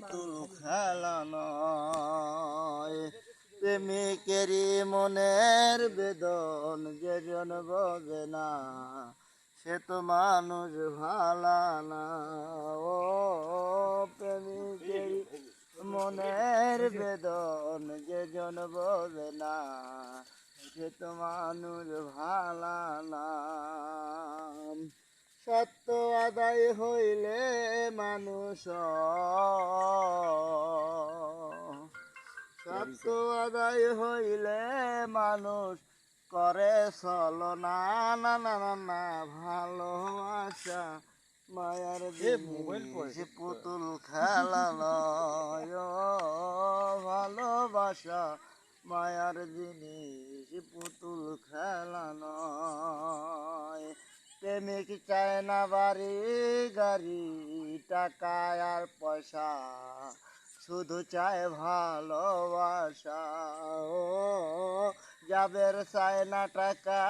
পুতুল খেলা নয়। প্রেমিকেরই মনের বেদন যেজন বোঝে না, সে তো মানুষ ভালা না। ও প্রেমিকেরই মনের বেদন যেজন বোঝে না, সে তো মানুষ ভালা না। সত্য আদায় হইলে মানুষ, সত্য আদায় হইলে মানুষ করে চলো না, না না না না। ভালোবাসা মায়ার জিনিস পুতুল খেলা নয়। ভালোবাসা মায়ার জিনিস পুতুল খেলা নয়। প্রেমিক চায় না বাড়ি গাড়ি টাকা আর পয়সা, শুধু চায় ভালোবাসা। ও যাবের চায় না টাকা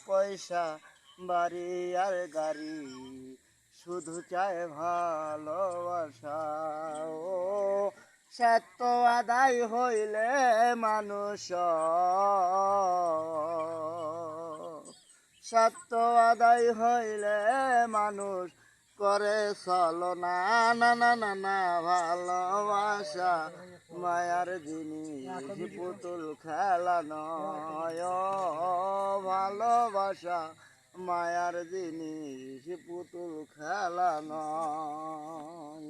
পয়সা বাড়ি আর গাড়ি, শুধু চায় ভালোবাসা। ও সত্য আদায় হইলে মানুষ, সত্য আদায় হইলে মানুষ করে চলো না, না না না না। ভালোবাসা মায়ার জিনিস পুতুল খেলা নয়। ভালোবাসা মায়ার জিনিস পুতুল খেলা নয়।